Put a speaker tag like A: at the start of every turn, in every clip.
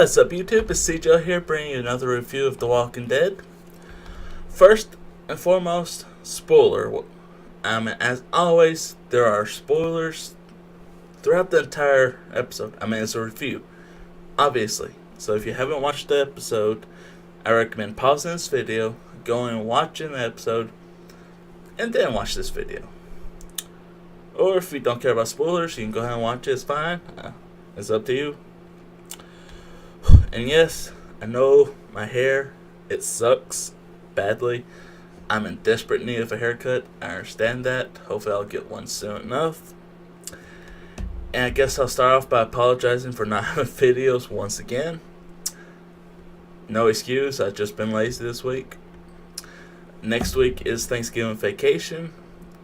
A: What's up, YouTube? It's CJ here, bringing you another review of The Walkind Dead. First and foremost, spoiler. As always, there are spoilers throughout the entire episode. It's a review, obviously. So if you haven't watched the episode, I recommend pausing this video, going and watching the episode, and then watch this video. Or if you don't care about spoilers, you can go ahead and watch it. It's fine. It's up to you. And yes, I know my hair, it sucks badly. I'm in desperate need of a haircut. I understand that. Hopefully I'll get one soon enough. And I guess I'll start off by apologizing for not having videos once again. No excuse, I've just been lazy this week. Next week is Thanksgiving vacation,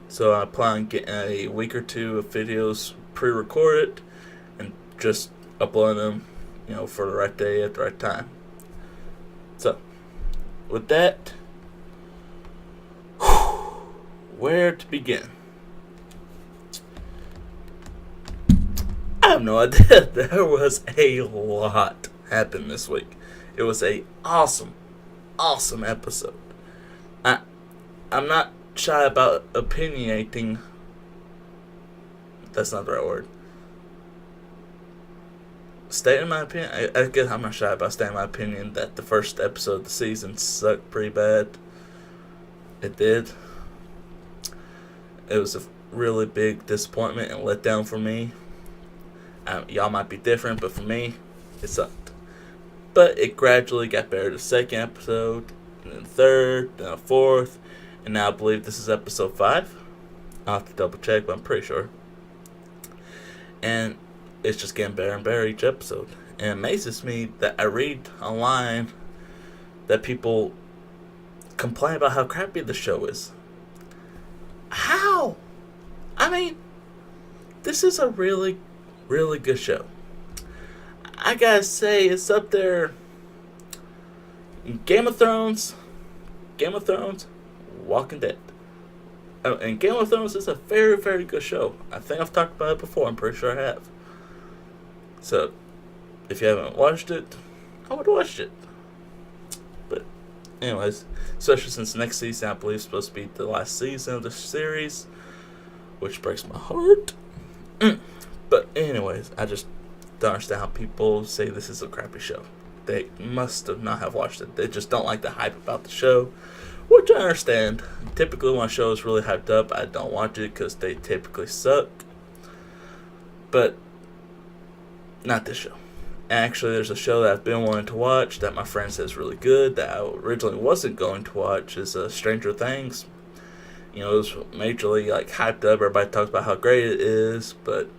A: so I plan on getting a week or two of videos pre-recorded and just uploading them, for the right day at the right time. So, with that, where to begin? I have no idea. There was a lot happened this week. It was a awesome episode. I'm not shy about opinionating. That's not the right word. Stating my opinion. I guess I'm not shy about stating my opinion that the first episode of the season sucked pretty bad. It did. It was a really big disappointment and letdown for me. Y'all might be different, but for me, it sucked. But it gradually got better. The second episode, and then the third, then the fourth, and now I believe this is episode 5. I'll have to double check, but I'm pretty sure. And it's just getting better and better each episode. And it amazes me that I read online that people complain about how crappy the show is. How? This is a really, really good show. I gotta say, it's up there. Game of Thrones, Walkind Dead. And Game of Thrones is a very, very good show. I think I've talked about it before. I'm pretty sure I have. So, if you haven't watched it, I would watch it. But, anyways, especially since next season, I believe, is supposed to be the last season of the series, which breaks my heart. But, anyways, I just don't understand how people say this is a crappy show. They must have not have watched it. They just don't like the hype about the show, which I understand. Typically, when a show is really hyped up, I don't watch it because they typically suck. But not this show. Actually, there's a show that I've been wanting to watch that my friend says is really good that I originally wasn't going to watch. Is Stranger Things. It was majorly hyped up. Everybody talks about how great it is, but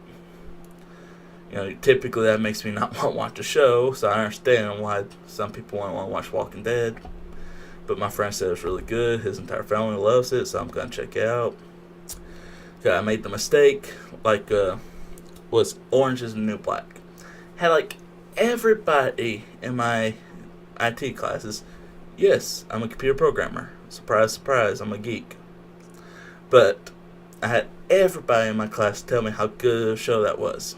A: typically that makes me not want to watch a show. So I understand why some people want to watch Walkind Dead. But my friend said it's really good. His entire family loves it, so I'm gonna check it out. I made the mistake. Was Orange is the New Black. Had everybody in my IT classes. Yes, I'm a computer programmer. Surprise, surprise, I'm a geek. But I had everybody in my class tell me how good a show that was.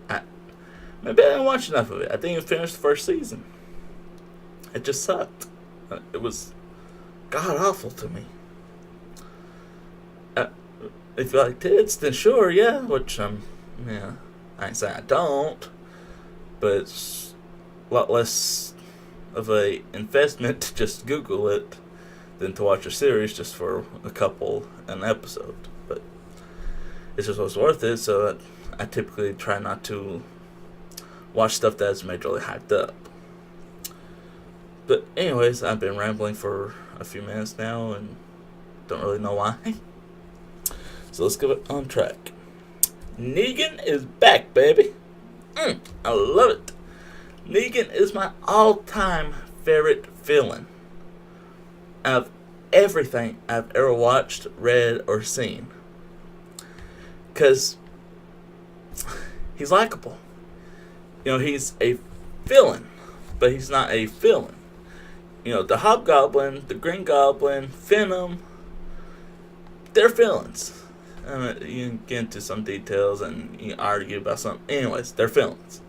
A: Maybe I didn't watch enough of it. I didn't even finish the first season. It just sucked. It was god awful to me. If you like tits, then sure, yeah. Which I ain't saying I don't, but it's a lot less of a investment to just Google it than to watch a series just for a couple an episode. But it's just what's worth it. So I typically try not to watch stuff that's majorly hyped up. But anyways, I've been rambling for a few minutes now and don't really know why. So let's get it on track. Negan is back, baby. I love it. Negan is my all-time favorite villain out of everything I've ever watched, read, or seen. Because he's likable. He's a villain, but he's not a villain. The Hobgoblin, the Green Goblin, Venom, they're villains. You can get into some details and you argue about something. Anyways, they're villains.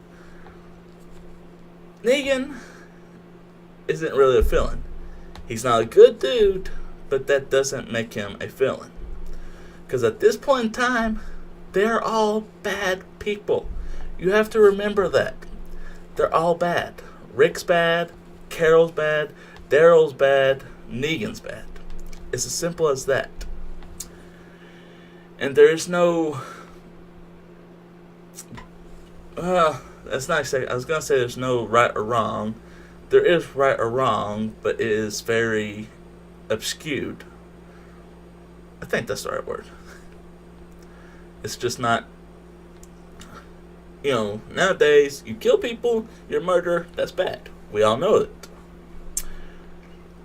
A: Negan isn't really a villain. He's not a good dude, but that doesn't make him a villain. Because at this point in time, they're all bad people. You have to remember that. They're all bad. Rick's bad, Carol's bad, Daryl's bad, Negan's bad. It's as simple as that. And there is no... that's not exactly... I was going to say there's no right or wrong. There is right or wrong, but it is very obscured. I think that's the right word. It's just not... nowadays, you kill people, you're a murderer, that's bad. We all know it.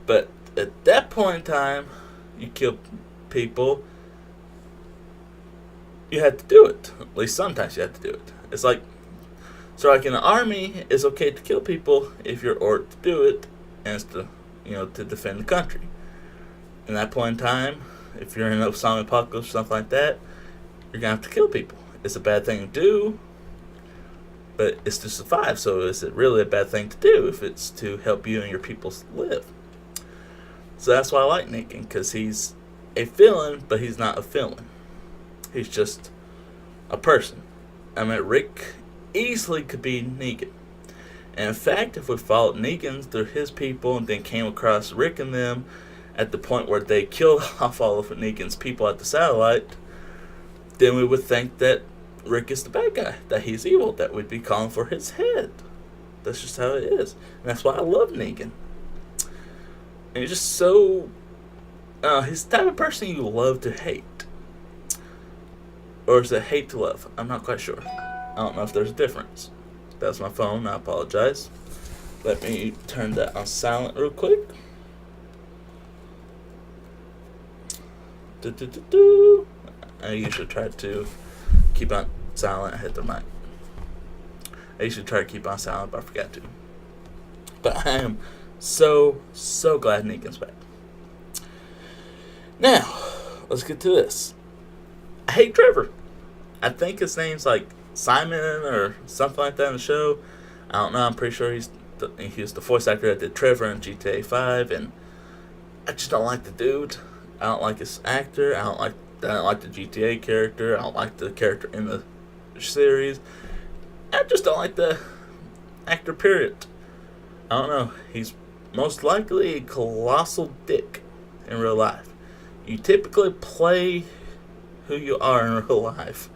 A: But at that point in time, you kill people, you had to do it. At least sometimes you had to do it. It's like, so like in the army, it's okay to kill people if you're ordered to do it, and it's to, to defend the country. In that point in time, if you're in a zombie apocalypse or something like that, you're gonna have to kill people. It's a bad thing to do, but it's to survive. So is it really a bad thing to do if it's to help you and your people live? So that's why I like Negan, because he's a villain, but he's not a villain. He's just a person. I mean, Rick easily could be Negan. And in fact, if we followed Negan through his people and then came across Rick and them at the point where they killed off all of Negan's people at the satellite, then we would think that Rick is the bad guy, that he's evil, that we'd be calling for his head. That's just how it is. And that's why I love Negan. And he's just so... he's the type of person you love to hate. Or is it hate to love? I'm not quite sure. I don't know if there's a difference. That's my phone. I apologize. Let me turn that on silent real quick. I usually try to keep on silent. I hit the mic. I usually try to keep on silent, but I forgot to. But I am so glad Negan's back. Now, let's get to this. I hate Trevor. I think his name's like Simon or something like that in the show. I don't know. I'm pretty sure he's the voice actor that did Trevor in GTA 5, and I just don't like the dude. I don't like his actor. I don't like the GTA character. I don't like the character in the series. I just don't like the actor, period. I don't know. He's most likely a colossal dick in real life. You typically play who you are in real life.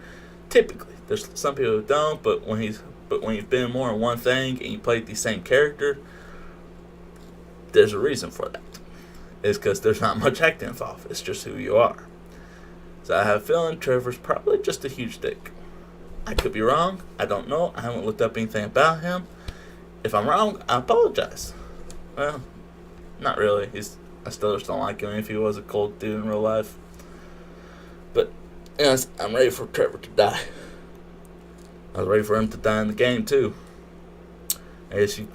A: Typically. There's some people who don't, but when you've been more in one thing and you played the same character, there's a reason for that. It's because there's not much acting involved. It's just who you are. So I have a feeling Trevor's probably just a huge dick. I could be wrong. I don't know. I haven't looked up anything about him. If I'm wrong, I apologize. Well, not really. I still just don't like him if he was a cold dude in real life. But, yes, I'm ready for Trevor to die. I was ready for him to die in the game, too. I guess you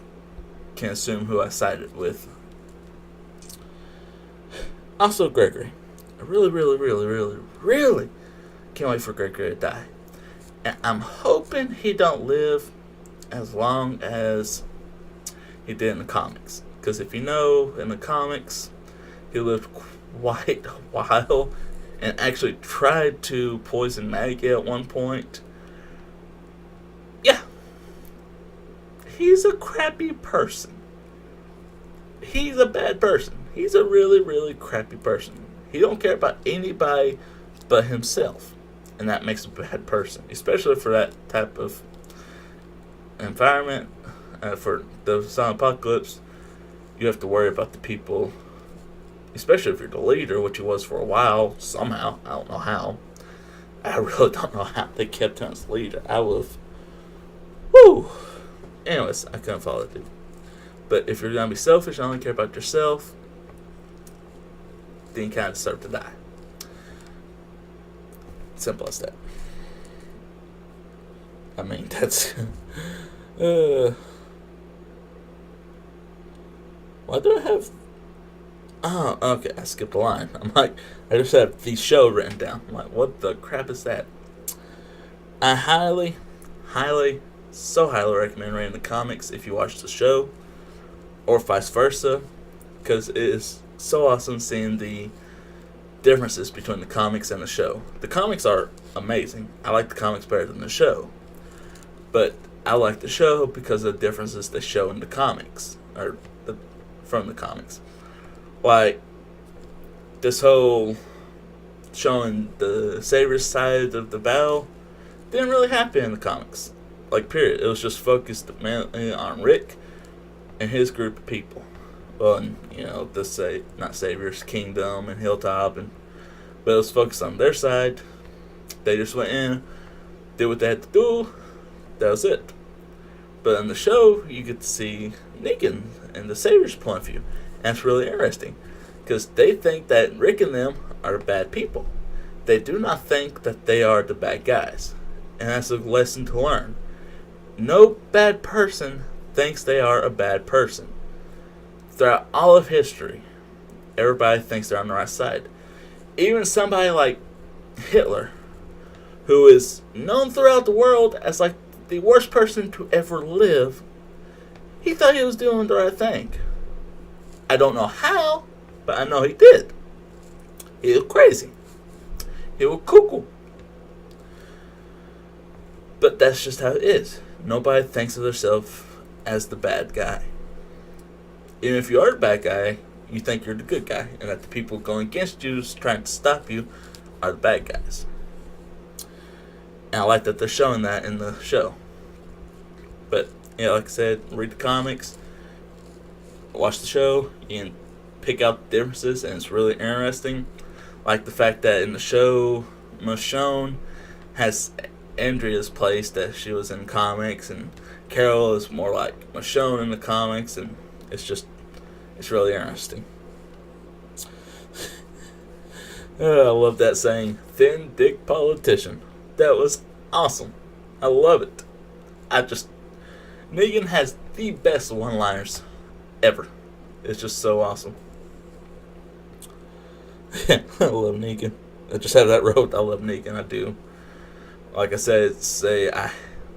A: can assume who I sided with. Also, Gregory. I really can't wait for Gregory to die. And I'm hoping he don't live as long as he did in the comics. Because if you know, in the comics, he lived quite a while and actually tried to poison Maggie at one point. Yeah. He's a crappy person. He's a bad person. He's a really crappy person. He don't care about anybody but himself. And that makes him a bad person. Especially for that type of environment. For the zombie apocalypse, you have to worry about the people. Especially if you're the leader, which he was for a while. Somehow. I don't know how. I really don't know how they kept him as leader. I would have... Woo! Anyways, I couldn't follow it, dude. But if you're going to be selfish and only care about yourself, then you kind of deserve to die. Simple as that. I mean, that's... why do I have Oh, okay, I skipped a line. I'm like, I just have the show written down. I'm like, what the crap is that? I highly, highly, so highly recommend reading the comics if you watch the show, or vice versa, because it is so awesome seeing the differences between the comics and the show. The comics are amazing. I like the comics better than the show, but I like the show because of the differences they show in the comics, or from the comics. Like, this whole showing the Savior's side of the battle didn't really happen in the comics. Like, period. It was just focused mainly on Rick and his group of people. Well, and, not Savior's Kingdom and Hilltop, but it was focused on their side. They just went in, did what they had to do. That was it. But in the show, you get to see Negan and the Savior's point of view. And it's really interesting, because they think that Rick and them are bad people. They do not think that they are the bad guys. And that's a lesson to learn. No bad person thinks they are a bad person. Throughout all of history, everybody thinks they're on the right side. Even somebody like Hitler, who is known throughout the world as like the worst person to ever live, he thought he was doing the right thing. I don't know how, but I know he did. He was crazy. He was cuckoo. But that's just how it is. Nobody thinks of themselves as the bad guy. Even if you are the bad guy, you think you're the good guy, and that the people going against you, trying to stop you, are the bad guys. And I like that they're showing that in the show. But, like I said, read the comics, watch the show, you can pick out the differences, and it's really interesting. Like the fact that in the show, Michonne has Andrea's place that she was in comics, and Carol is more like Michonne in the comics, and it's really interesting. I love that saying, thin dick politician. That was awesome. I love it. Negan has the best one-liners ever. It's just so awesome. I love Negan. I just have that wrote. I love Negan. I do. Like I said, it's a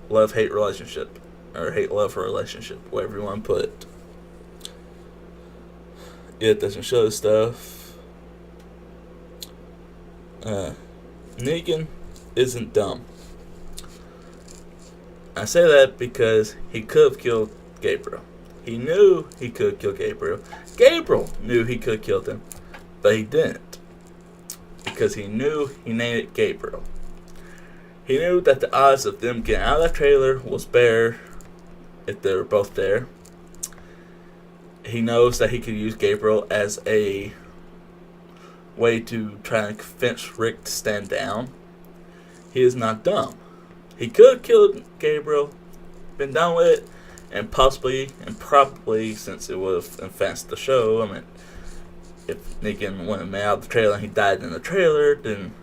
A: love-hate relationship. Or hate-love relationship. Whatever you want to put it. It doesn't show stuff. Negan isn't dumb. I say that because he could have killed Gabriel. He knew he could kill Gabriel. Gabriel knew he could have killed him, but he didn't. Because he knew he named it Gabriel. He knew that the odds of them getting out of that trailer was bare if they were both there. He knows that he could use Gabriel as a way to try and convince Rick to stand down. He is not dumb. He could have killed Gabriel, been done with it, and possibly and probably, since it would have advanced the show, I mean, if Negan went out of the trailer and he died in the trailer, then,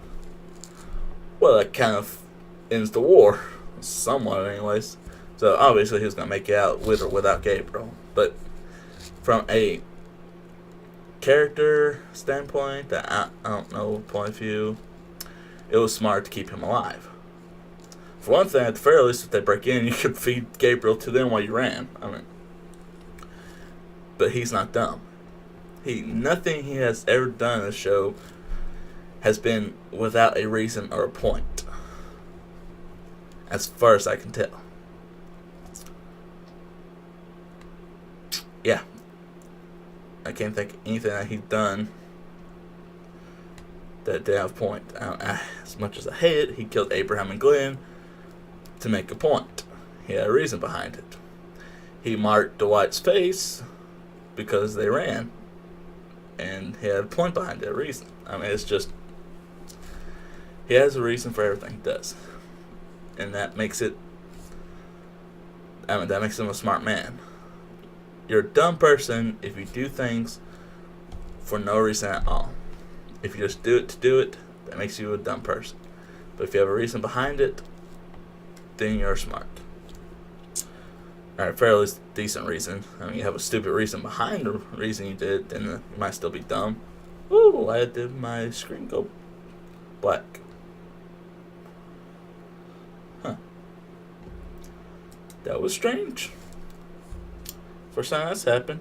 A: well, that kind of ends the war, somewhat anyways. So obviously he was going to make it out with or without Gabriel. But from a character standpoint, that I don't know, point of view, it was smart to keep him alive. For one thing, at the very least, if they break in, you could feed Gabriel to them while you ran. But he's not dumb. Nothing he has ever done in the show has been without a reason or a point. As far as I can tell. Yeah. I can't think of anything that he's done that didn't have a point. As much as I hate it, he killed Abraham and Glenn to make a point. He had a reason behind it. He marked Dwight's face because they ran. And he had a point behind that reason. It's just, he has a reason for everything he does. And that makes him a smart man. You're a dumb person if you do things for no reason at all. If you just do it to do it, that makes you a dumb person. But if you have a reason behind it, then you're smart. or a fairly decent reason. I mean, you have a stupid reason behind the reason you did, then you might still be dumb. Ooh, why did my screen go black? Huh. That was strange. First time that's happened.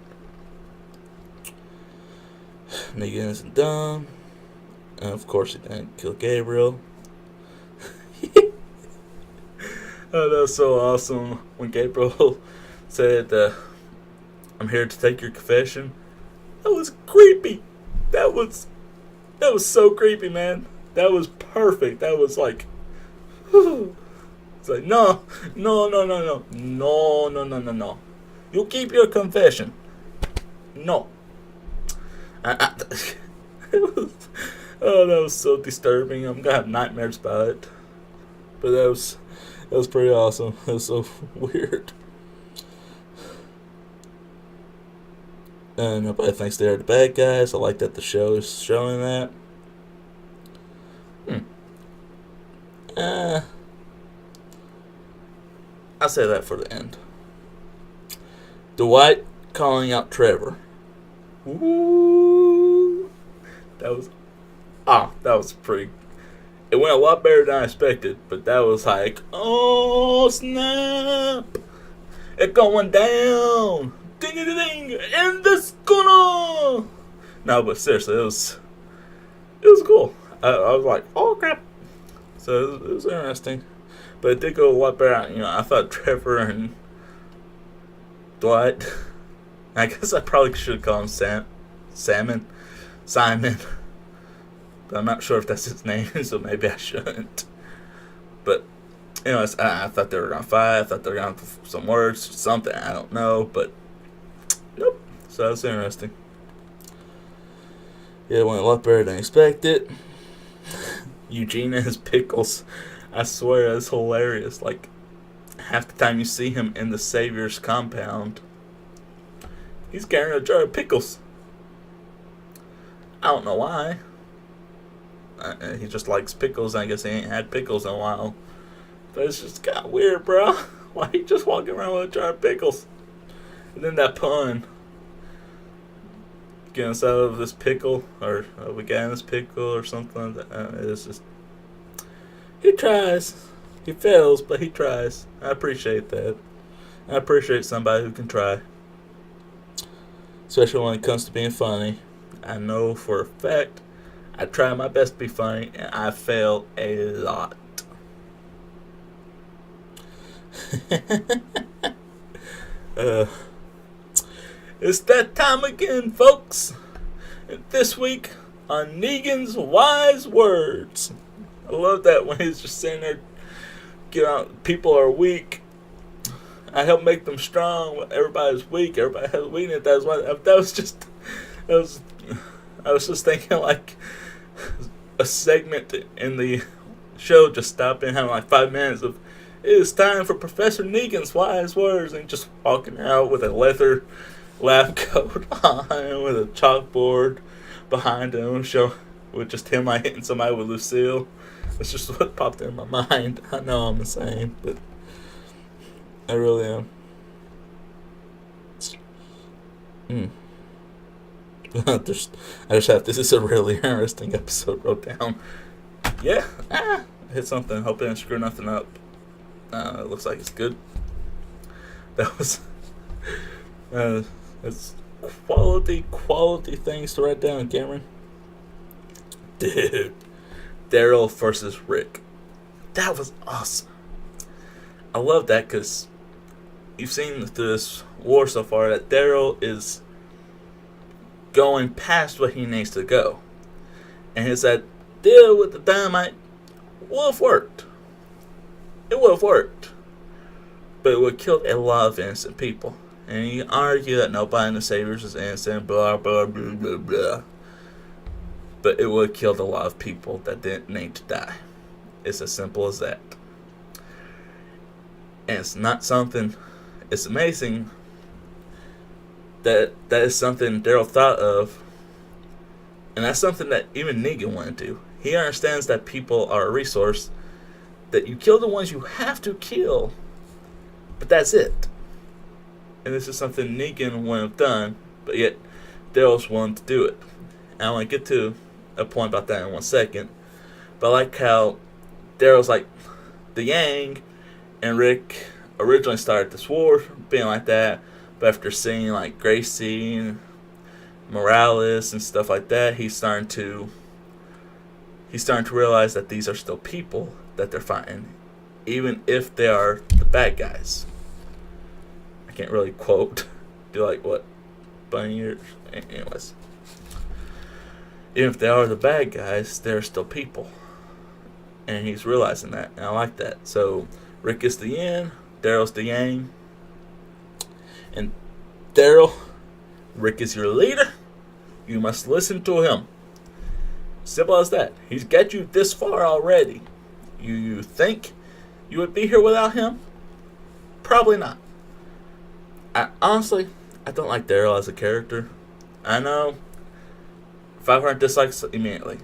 A: Negan isn't dumb. And of course he didn't kill Gabriel. Oh, that was so awesome when Gabriel said, I'm here to take your confession. That was creepy. That was so creepy, man. That was perfect. That was like, it's like, no. You keep your confession. No. It was, oh, that was so disturbing. I'm gonna have nightmares about it. But that was pretty awesome. That was so weird. Nobody thinks they're the bad guys. I like that the show is showing that. I'll say that for the end. Dwight calling out Trevor. Ooh. That was pretty. It went a lot better than I expected, but that was like, oh snap! It's going down! Ding ding ding! And the gonna! No, but seriously, it was cool. I was like, oh crap! So it was interesting, but it did go a lot better. You know, I thought Trevor and Dwight. I guess I probably should call him Simon. But I'm not sure if that's his name, so maybe I shouldn't. But, anyways, I thought they were going to fight. I thought they were going to have some words, something, I don't know. But, nope. So that was interesting. Yeah, it went a lot better than expected. Eugene and his pickles. I swear, that's hilarious. Like, half the time you see him in the Savior's compound, he's carrying a jar of pickles. I don't know why. He just likes pickles. I guess he ain't had pickles in a while. But it's just kind of weird, bro. Why he just walking around with a jar of pickles? And then that pun. Getting us out of this pickle. Or we got in this pickle or something like that. It's just... He tries. He fails, but he tries. I appreciate that. I appreciate somebody who can try. Especially when it comes to being funny. I know for a fact I try my best to be funny, and I fail a lot. It's that time again, folks. And this week on Negan's Wise Words. I love that when he's just sitting there, people are weak. I help make them strong. Everybody's weak. Everybody has weakness. I was just thinking like a segment in the show just stopping, having like 5 minutes of, it is time for Professor Negan's Wise Words, and just walking out with a leather lab coat on, with a chalkboard behind him, with just him like hitting somebody with Lucille. That's just what popped in my mind. I know I'm insane, but I really am. This is a really interesting episode. Wrote down. Yeah, hit something. Hope I didn't screw nothing up. It looks like it's good. That was. It's quality things to write down, Cameron. Dude, Daryl versus Rick. That was awesome. I love that because you've seen through this war so far that Daryl is going past what he needs to go. And his that deal with the dynamite would have worked. It would have worked. But it would have killed a lot of innocent people. And you can argue that nobody in the Saviors is innocent, blah, blah, blah, blah, blah. But it would have killed a lot of people that didn't need to die. It's as simple as that. And it's not something, it's amazing that is something Daryl thought of. And that's something that even Negan wouldn't do. He understands that people are a resource, that you kill the ones you have to kill, but that's it. and this is something Negan wouldn't have done, but yet Daryl's willing to do it. And I want to get to a point about that in 1 second. But I like how Daryl's like the Yang, and Rick originally started this war being like that, but after seeing like Gracie and Morales and stuff like that, he's starting to realize that these are still people that they're fighting, even if they are the bad guys. I can't really quote, do like what, bunny ears? Anyways. Even if they are the bad guys, they're still people. And he's realizing that, and I like that. So, Rick is the yin, Daryl's the yang. And Daryl, Rick is your leader. You must listen to him. Simple as that. He's got you this far already. You think you would be here without him? Probably not. Honestly, I don't like Daryl as a character. I know 500 dislikes immediately.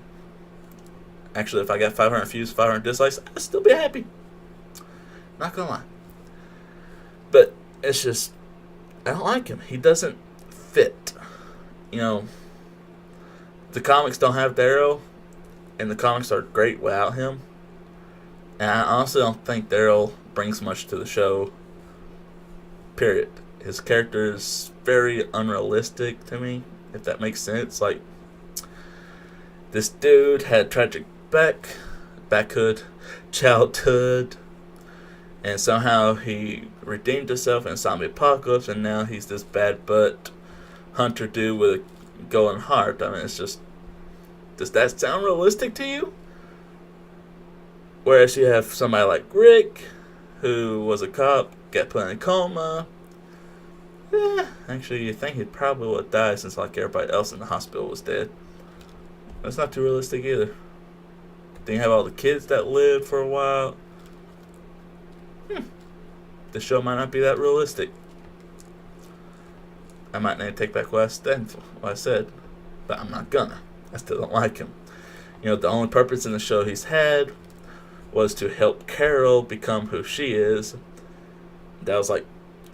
A: Actually, if I got 500 views, 500 dislikes, I'd still be happy. Not gonna lie. But it's just, I don't like him. He doesn't fit. You know, the comics don't have Daryl, and the comics are great without him. And I honestly don't think Daryl brings much to the show. Period. His character is very unrealistic to me, if that makes sense. Like, this dude had tragic childhood, and somehow he redeemed himself in zombie apocalypse, and now he's this bad butt hunter dude with a going heart. I mean, it's just, does that sound realistic to you? Whereas you have somebody like Rick, who was a cop, got put in a coma. Actually, you think he probably would die since like everybody else in the hospital was dead. That's not too realistic either. Then you have all the kids that lived for a while. The show might not be that realistic. I might need to take back what I said, but I'm not gonna. I still don't like him. You know, the only purpose in the show he's had was to help Carol become who she is. That was like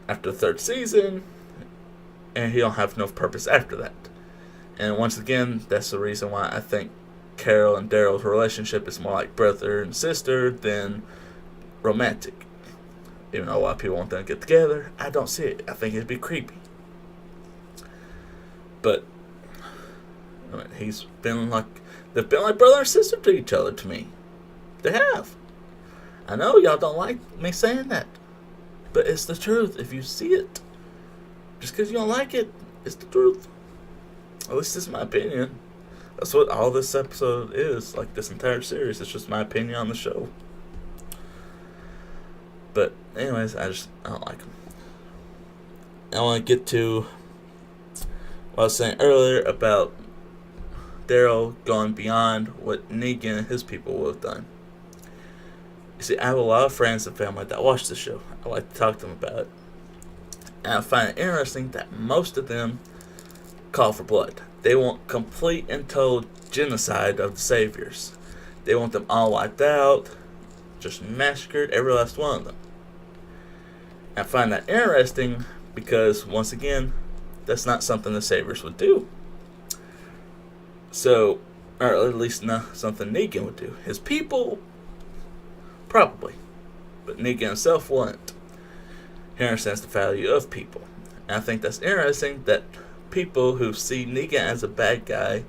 A: after the 3rd season, and he don't have no purpose after that. And once again, that's the reason why I think Carol and Daryl's relationship is more like brother and sister than romantic. Even though a lot of people want them to get together, I don't see it. I think it'd be creepy. But I mean, they've been like brother and sister to each other to me. They have. I know y'all don't like me saying that, but it's the truth. If you see it, just because you don't like it, it's the truth. At least it's my opinion. That's what all this episode is, like this entire series. It's just my opinion on the show. But anyways, I don't like them. I want to get to what I was saying earlier about Daryl going beyond what Negan and his people would have done. You see, I have a lot of friends and family that watch the show. I like to talk to them about it. And I find it interesting that most of them call for blood. They want complete and total genocide of the Saviors. They want them all wiped out, just massacred, every last one of them. I find that interesting because, once again, that's not something the Saviors would do. So, or at least not something Negan would do. His people, probably. But Negan himself wouldn't. He understands the value of people. And I think that's interesting that people who see Negan as a bad guy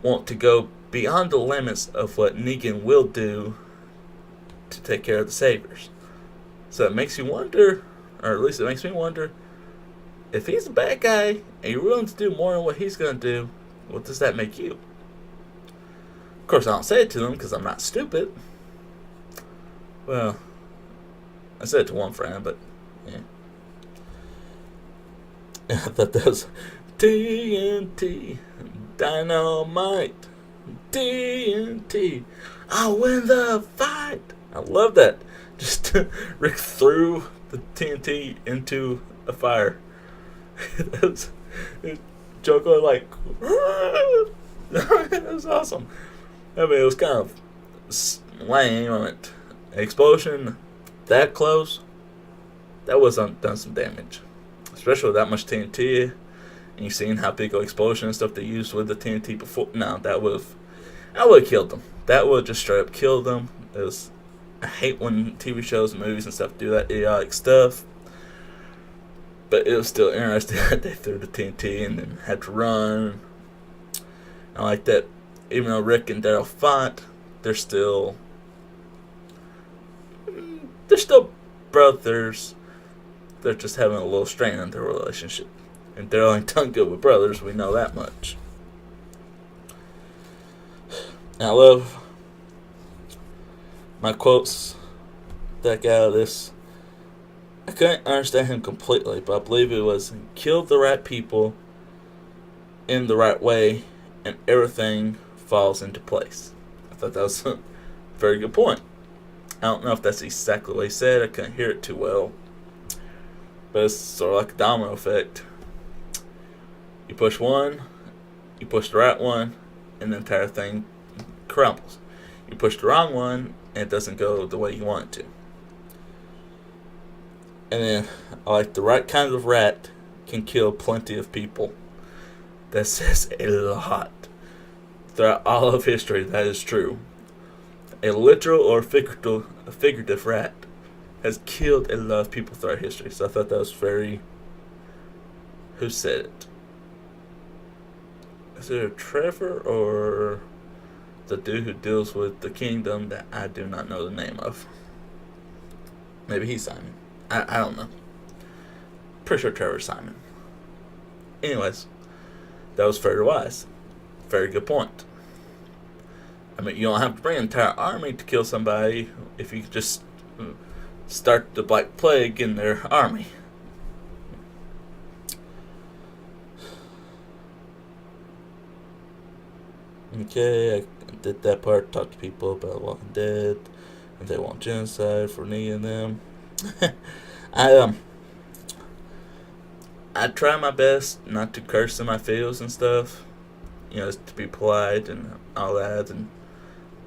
A: want to go beyond the limits of what Negan will do to take care of the Saviors. So it makes you wonder, or at least it makes me wonder, if he's a bad guy and you're willing to do more than what he's going to do, what does that make you? Of course, I don't say it to them because I'm not stupid. Well, I said it to one friend, but yeah. I thought that was TNT, Dynamite, TNT, I'll win the fight. I love that. Just Rick threw the TNT into a fire. That's Joe going like, that was awesome. I mean, it was kind of lame. I mean, explosion that close, that was done some damage. especially with that much TNT, and you seen how big of explosion and stuff they used with the TNT before. No, that would have killed them. That would just straight up killed them. I hate when TV shows and movies and stuff do that idiotic stuff. But it was still interesting that they threw the TNT and then had to run. I like that, even though Rick and Daryl fought, they're still brothers. They're just having a little strain in their relationship. And Daryl ain't done good with brothers, we know that much. And I love my quotes that I got out of this. I couldn't understand him completely, but I believe it was kill the right people in the right way and everything falls into place. I thought that was a very good point. I don't know if that's exactly what he said. I couldn't hear it too well. But it's sort of like a domino effect. You push one, you push the right one, and the entire thing crumbles. You push the wrong one, and it doesn't go the way you want it to. And then, I like the right kind of rat can kill plenty of people. That says a lot. Throughout all of history, that is true. A literal or figurative rat has killed a lot of people throughout history. So I thought that was very... Who said it? Is it a Trevor or the dude who deals with the kingdom that I do not know the name of? Maybe he's Simon. I don't know. Pretty sure Trevor's Simon. Anyways, that was very wise. Very good point. I mean, you don't have to bring an entire army to kill somebody if you just start the Black Plague in their army. Okay, I did that part, talked to people about Walkind Dead, and they want genocide for needing them. I try my best not to curse in my videos and stuff, to be polite and all that, and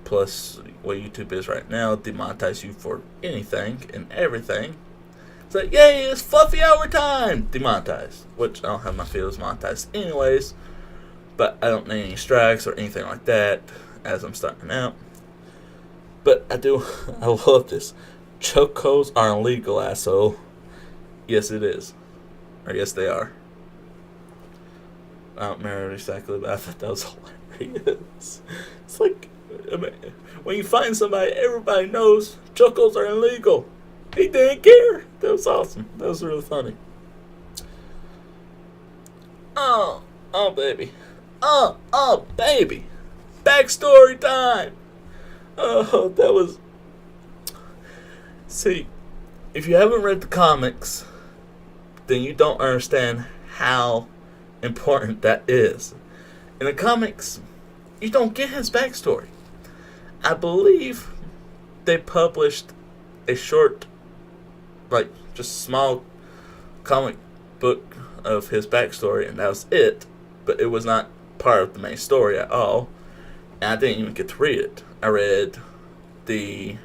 A: plus what YouTube is right now, demonetize you for anything and everything. It's like, yay, it's fluffy overtime, demonetized, which I don't have my videos monetized anyways, but I don't need any strikes or anything like that as I'm starting out. But I love this. Chokeholds are illegal, asshole. Yes, it is. Or yes, they are. I don't remember exactly, but I thought that was hilarious. It's like, when you find somebody, everybody knows chokeholds are illegal. He didn't care. That was awesome. That was really funny. Oh, baby. Oh, baby. Backstory time. Oh, that was... See, if you haven't read the comics, then you don't understand how important that is. In the comics, you don't get his backstory. I believe they published a short, just small comic book of his backstory, and that was it. But it was not part of the main story at all. And I didn't even get to read it. I read the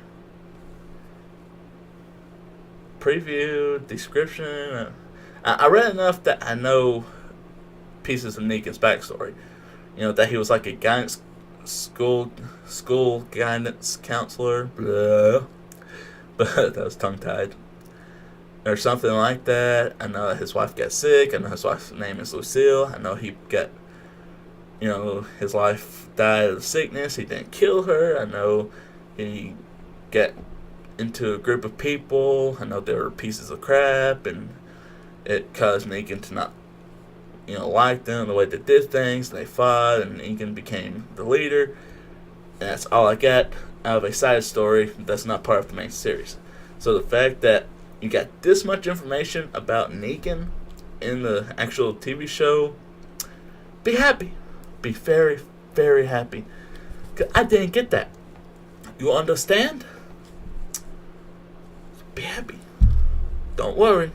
A: preview, description. I read enough that I know pieces of Negan's backstory. That he was like a guidance school guidance counselor. Blah. But that was tongue-tied. Or something like that. I know that his wife got sick. I know his wife's name is Lucille. I know he got, his wife died of sickness. He didn't kill her. I know he got into a group of people. I know they were pieces of crap, and it caused Negan to not, like them, the way they did things. They fought, and Negan became the leader. And that's all I got out of a side story that's not part of the main series. So the fact that you got this much information about Negan in the actual TV show, be happy. Be very, very happy. 'Cause I didn't get that. You understand? Be happy. Don't worry.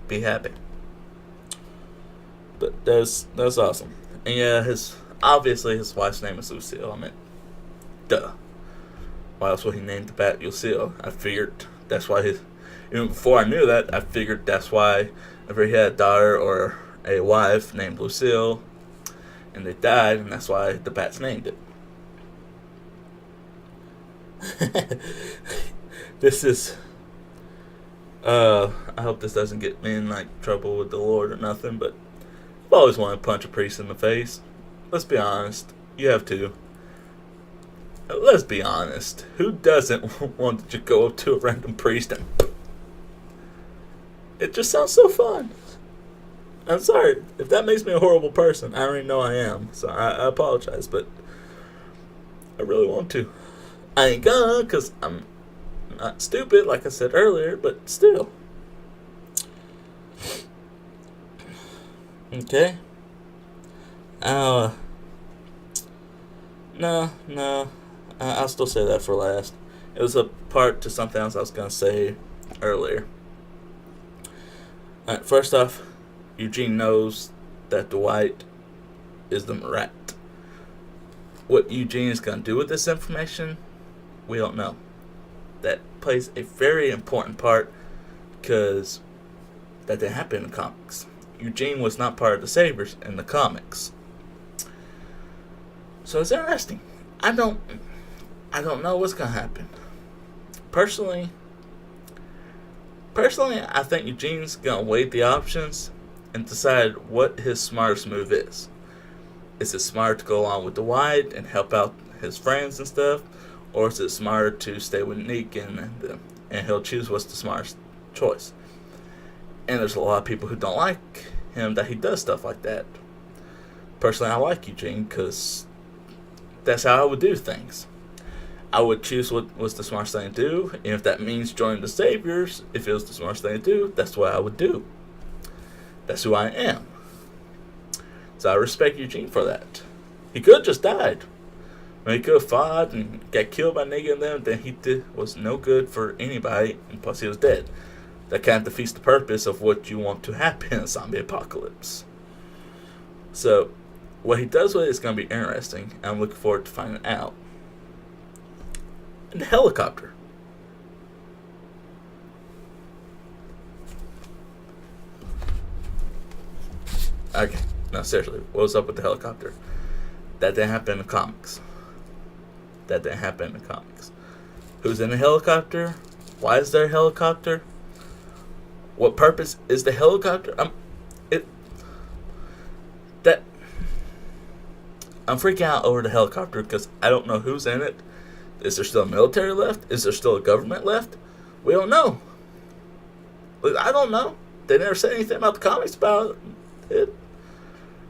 A: Be happy. But that's awesome. And yeah, obviously his wife's name is Lucille. I mean, duh. Why else would he name the bat Lucille? I figured that's why Even before I knew that, I figured that's why if he had a daughter or a wife named Lucille, and they died, and that's why the bats named it. This is. I hope this doesn't get me in like trouble with the Lord or nothing, but I've always wanted to punch a priest in the face. Let's be honest. You have to. Let's be honest. Who doesn't want to go up to a random priest and... It just sounds so fun. I'm sorry. If that makes me a horrible person, I already know I am. So I apologize, but I really want to. I ain't gonna, because I'm not stupid, like I said earlier, but still. Okay. No. I'll still say that for last. It was a part to something else I was going to say earlier. Alright, first off, Eugene knows that Dwight is the rat. What Eugene is going to do with this information, we don't know. That plays a very important part because that didn't happen in the comics. Eugene was not part of the Sabres in the comics. So it's interesting. I don't know what's going to happen. Personally, I think Eugene's going to weigh the options and decide what his smartest move is. Is it smarter to go along with Dwight and help out his friends and stuff? Or is it smarter to stay with Negan and he'll choose what's the smartest choice? And there's a lot of people who don't like him that he does stuff like that. Personally, I like Eugene because that's how I would do things. I would choose what was the smartest thing to do, and if that means joining the Saviors, if it was the smartest thing to do, that's what I would do. That's who I am. So I respect Eugene for that. He could have just died. He could have fought and got killed by Negan and them, then he was no good for anybody, and plus he was dead. That kind of defeats the purpose of what you want to happen in a zombie apocalypse. So, what he does with it is going to be interesting, and I'm looking forward to finding out. And the helicopter. Okay, no, seriously, what was up with the helicopter? That didn't happen in the comics. Who's in the helicopter? Why is there a helicopter? What purpose is the helicopter? I'm freaking out over the helicopter because I don't know who's in it. Is there still a military left? Is there still a government left? We don't know. I don't know. They never said anything about the comics about it.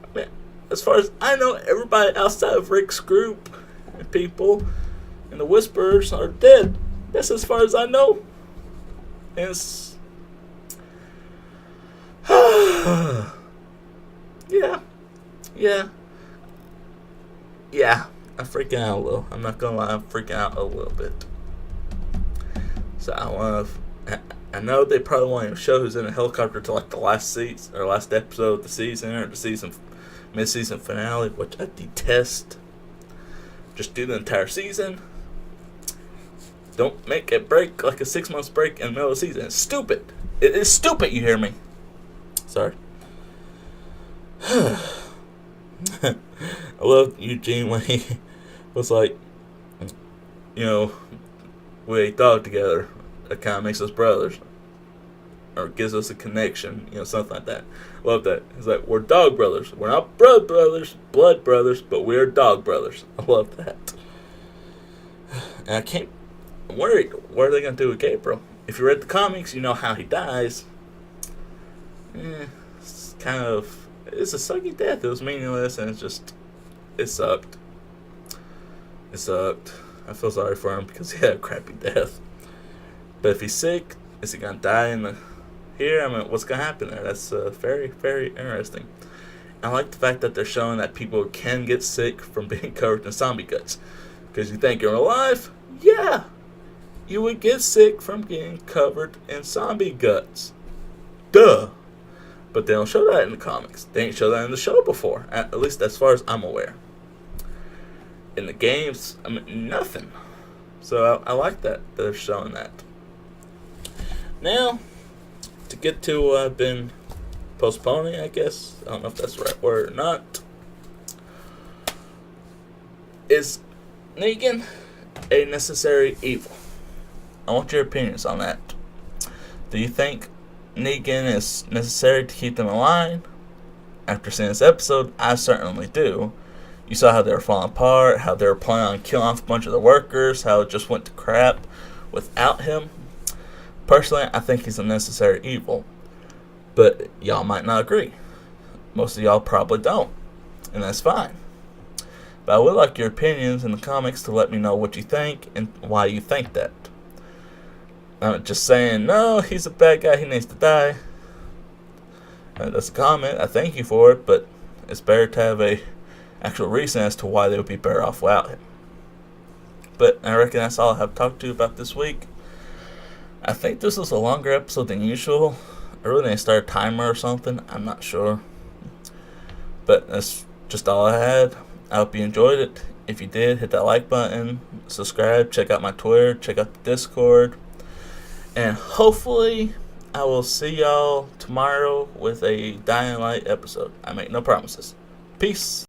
A: I mean, as far as I know, everybody outside of Rick's group and people and the Whisperers are dead. That's as far as I know. And it's... Yeah, I'm freaking out a little. I'm not gonna lie, I'm freaking out a little bit. So I know they probably won't even show who's in a helicopter till like the last episode of the season or the mid-season finale, which I detest. Just do the entire season. Don't make it break like a 6 months break in the middle of the season. It's stupid. It is stupid, you hear me? Sorry. I love Eugene when he was like, we ate dog together. That kind of makes us brothers. Or gives us a connection, something like that. Love that. He's like, we're dog brothers. We're not blood brothers, but we're dog brothers. I love that. And I'm worried. What are they going to do with Gabriel? If you read the comics, you know how he dies. It's it's a sucky death. It was meaningless, and it sucked. I feel sorry for him because he had a crappy death. But if he's sick, is he going to die here? I mean, what's going to happen there? That's very, very interesting. I like the fact that they're showing that people can get sick from being covered in zombie guts. Because you think you're alive? Yeah. You would get sick from getting covered in zombie guts. Duh. But they don't show that in the comics. They ain't show that in the show before. At least as far as I'm aware. In the games, nothing. So I like that they're showing that. Now, to get to what I've been postponing, I guess. I don't know if that's the right word or not. Is Negan a necessary evil? I want your opinions on that. Do you think Negan is necessary to keep them alive? After seeing this episode, I certainly do. You saw how they were falling apart, how they were planning on killing off a bunch of the workers, how it just went to crap without him. Personally, I think he's a necessary evil. But y'all might not agree. Most of y'all probably don't. And that's fine. But I would like your opinions in the comments to let me know what you think and why you think that. I'm not just saying, no, he's a bad guy, he needs to die. That's a comment. I thank you for it, but it's better to have a actual reason as to why they would be better off without him. But I reckon that's all I have talked to you about this week. I think this was a longer episode than usual. I really need to start a timer or something. I'm not sure. But that's just all I had. I hope you enjoyed it. If you did, hit that like button, subscribe, check out my Twitter, check out the Discord. And hopefully I will see y'all tomorrow with a Dying Light episode. I make no promises. Peace.